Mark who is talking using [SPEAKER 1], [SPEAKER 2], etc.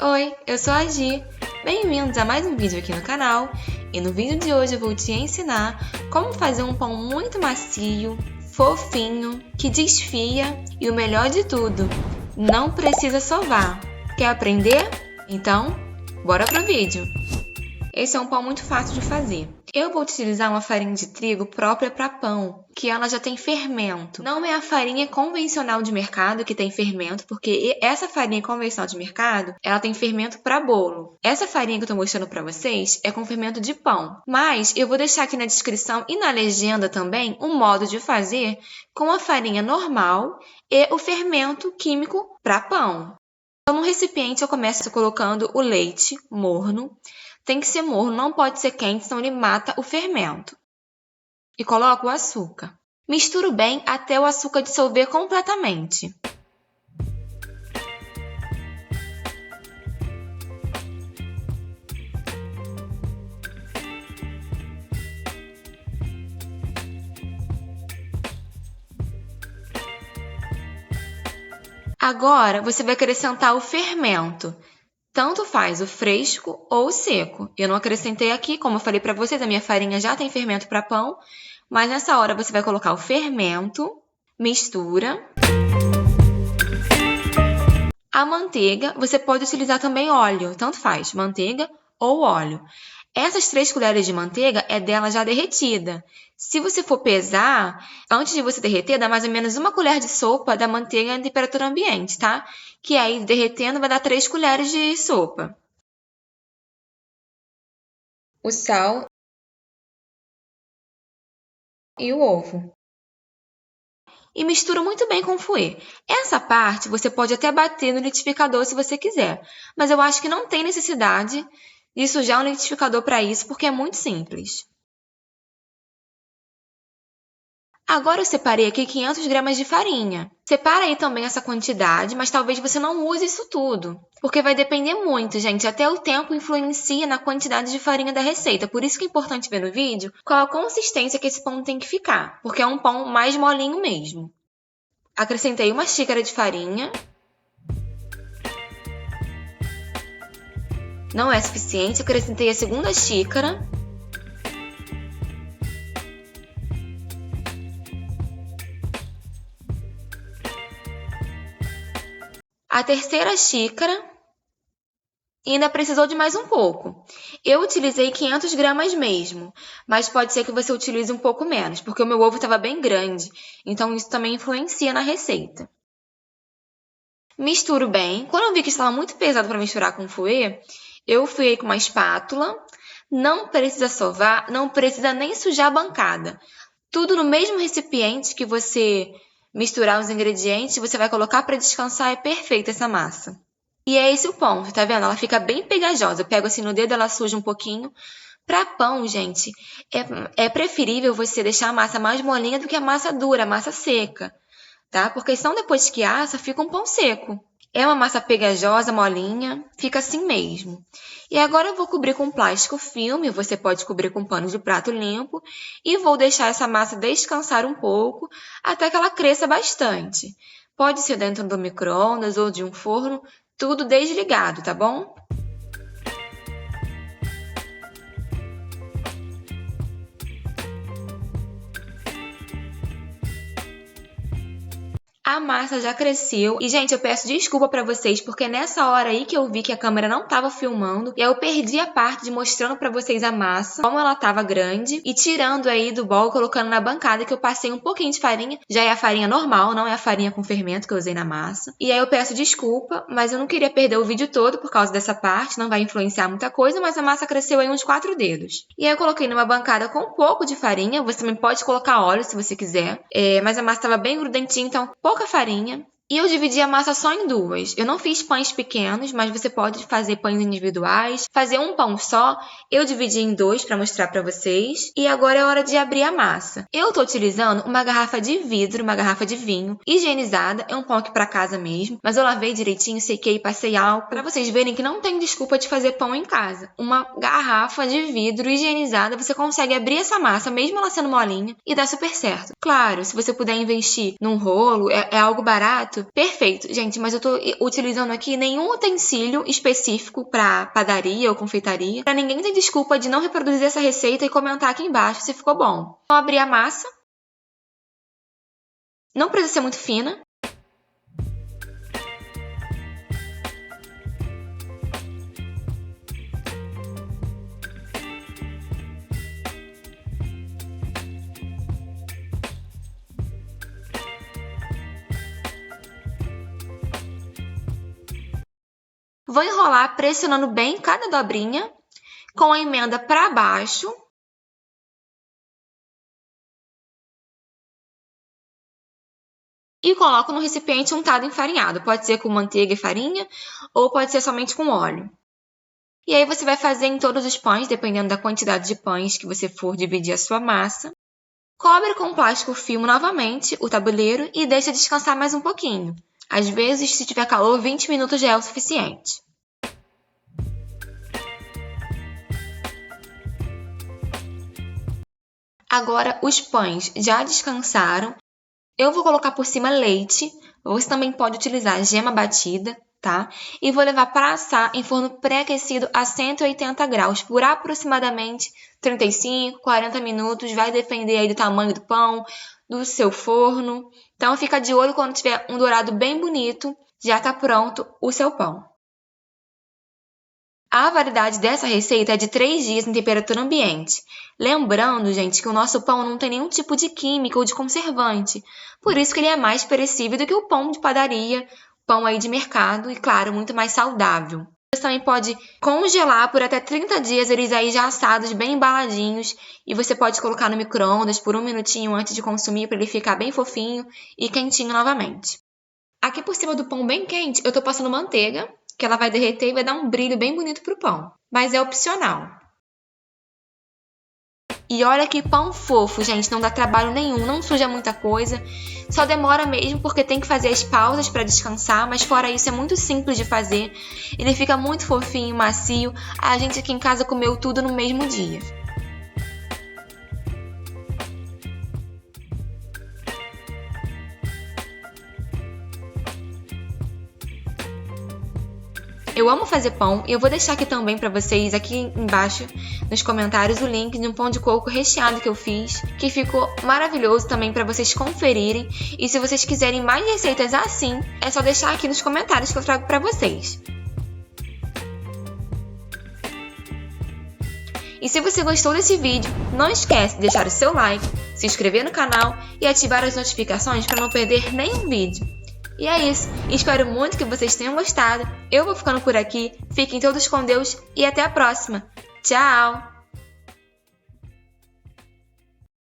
[SPEAKER 1] Oi, eu sou a Gi. Bem-vindos a mais um vídeo aqui no canal. E no vídeo de hoje eu vou te ensinar como fazer um pão muito macio, fofinho, que desfia e o melhor de tudo, não precisa sovar. Quer aprender? Então, bora pro vídeo! Esse é um pão muito fácil de fazer. Eu vou utilizar uma farinha de trigo própria para pão, que ela já tem fermento. Não é a farinha convencional de mercado que tem fermento, porque essa farinha convencional de mercado, ela tem fermento para bolo. Essa farinha que eu estou mostrando para vocês é com fermento de pão. Mas eu vou deixar aqui na descrição e na legenda também um modo de fazer com a farinha normal e o fermento químico para pão. Então, no recipiente eu começo colocando o leite morno. Tem que ser morno, não pode ser quente, senão ele mata o fermento. E coloco o açúcar. Misturo bem até o açúcar dissolver completamente. Agora, você vai acrescentar o fermento. Tanto faz o fresco ou o seco. Eu não acrescentei aqui, como eu falei para vocês, a minha farinha já tem fermento para pão, mas nessa hora você vai colocar o fermento, mistura. A manteiga, você pode utilizar também óleo, tanto faz, manteiga ou óleo. Essas 3 colheres de manteiga é dela já derretida. Se você for pesar, antes de você derreter, dá mais ou menos 1 colher de sopa da manteiga em temperatura ambiente, tá? Que aí, derretendo, vai dar 3 colheres de sopa. O sal e o ovo. E mistura muito bem com o fouet. Essa parte você pode até bater no liquidificador se você quiser, mas eu acho que não tem necessidade de sujar um liquidificador para isso, porque é muito simples. Agora eu separei aqui 500 gramas de farinha. Separa aí também essa quantidade, mas talvez você não use isso tudo, porque vai depender muito, gente. Até o tempo influencia na quantidade de farinha da receita. Por isso que é importante ver no vídeo qual a consistência que esse pão tem que ficar, porque é um pão mais molinho mesmo. Acrescentei 1 xícara de farinha. Não é suficiente, acrescentei a 2ª xícara. A 3ª xícara e ainda precisou de mais um pouco. Eu utilizei 500 gramas mesmo, mas pode ser que você utilize um pouco menos, porque o meu ovo estava bem grande, então isso também influencia na receita. Misturo bem. Quando eu vi que estava muito pesado para misturar com o fouet, eu fui com uma espátula. Não precisa sovar, não precisa nem sujar a bancada. Tudo no mesmo recipiente que você misturar os ingredientes, você vai colocar para descansar, é perfeita essa massa. E é esse o ponto, tá vendo? Ela fica bem pegajosa. Eu pego assim no dedo, ela suja um pouquinho. Para pão, gente, é preferível você deixar a massa mais molinha do que a massa dura, a massa seca, tá? Porque senão depois que assa, fica um pão seco. É uma massa pegajosa, molinha, fica assim mesmo. E agora eu vou cobrir com plástico filme, você pode cobrir com pano de prato limpo, e vou deixar essa massa descansar um pouco, até que ela cresça bastante. Pode ser dentro do micro-ondas ou de um forno, tudo desligado, tá bom? A massa já cresceu e, gente, eu peço desculpa pra vocês porque nessa hora aí que eu vi que a câmera não tava filmando e aí eu perdi a parte de mostrando pra vocês a massa, como ela tava grande e tirando aí do bol e colocando na bancada que eu passei um pouquinho de farinha, já é a farinha normal, não é a farinha com fermento que eu usei na massa. E aí eu peço desculpa, mas eu não queria perder o vídeo todo por causa dessa parte, não vai influenciar muita coisa, mas a massa cresceu aí uns 4 dedos. E aí eu coloquei numa bancada com um pouco de farinha, você também pode colocar óleo se você quiser, mas a massa tava bem grudentinha, então pouca farinha. E eu dividi a massa só em 2. Eu não fiz pães pequenos, mas você pode fazer pães individuais, fazer um pão só. Eu dividi em 2 para mostrar para vocês. E agora é hora de abrir a massa. Eu estou utilizando uma garrafa de vidro, uma garrafa de vinho, higienizada. É um pão aqui para casa mesmo, mas eu lavei direitinho, sequei, passei álcool, para vocês verem que não tem desculpa de fazer pão em casa. Uma garrafa de vidro higienizada, você consegue abrir essa massa, mesmo ela sendo molinha, e dá super certo. Claro, se você puder investir num rolo, é algo barato, prato? Perfeito, gente, mas eu tô utilizando aqui nenhum utensílio específico para padaria ou confeitaria, para ninguém ter desculpa de não reproduzir essa receita e comentar aqui embaixo se ficou bom. Vou abrir a massa. Não precisa ser muito fina. Vou enrolar pressionando bem cada dobrinha, com a emenda para baixo. E coloco no recipiente untado enfarinhado. Pode ser com manteiga e farinha, ou pode ser somente com óleo. E aí você vai fazer em todos os pães, dependendo da quantidade de pães que você for dividir a sua massa. Cobre com plástico filme novamente o tabuleiro e deixa descansar mais um pouquinho. Às vezes, se tiver calor, 20 minutos já é o suficiente. Agora, os pães já descansaram. Eu vou colocar por cima leite. Você também pode utilizar gema batida, tá? E vou levar para assar em forno pré-aquecido a 180 graus por aproximadamente 35, 40 minutos. Vai depender aí do tamanho do pão, do seu forno. Então, fica de olho quando tiver um dourado bem bonito, já está pronto o seu pão. A validade dessa receita é de 3 dias em temperatura ambiente. Lembrando, gente, que o nosso pão não tem nenhum tipo de química ou de conservante. Por isso que ele é mais perecível do que o pão de padaria, pão aí de mercado e, claro, muito mais saudável. Você também pode congelar por até 30 dias eles aí já assados, bem embaladinhos. E você pode colocar no micro-ondas por 1 minutinho antes de consumir para ele ficar bem fofinho e quentinho novamente. Aqui por cima do pão bem quente, eu estou passando manteiga, que ela vai derreter e vai dar um brilho bem bonito pro pão. Mas é opcional. E olha que pão fofo, gente. Não dá trabalho nenhum, não suja muita coisa. Só demora mesmo porque tem que fazer as pausas para descansar, mas fora isso é muito simples de fazer. Ele fica muito fofinho, macio. A gente aqui em casa comeu tudo no mesmo dia. Eu amo fazer pão e eu vou deixar aqui também para vocês, aqui embaixo nos comentários, o link de um pão de coco recheado que eu fiz, que ficou maravilhoso também para vocês conferirem. E se vocês quiserem mais receitas assim, é só deixar aqui nos comentários que eu trago para vocês. E se você gostou desse vídeo, não esquece de deixar o seu like, se inscrever no canal e ativar as notificações para não perder nenhum vídeo. E é isso, espero muito que vocês tenham gostado, eu vou ficando por aqui, fiquem todos com Deus e até a próxima. Tchau!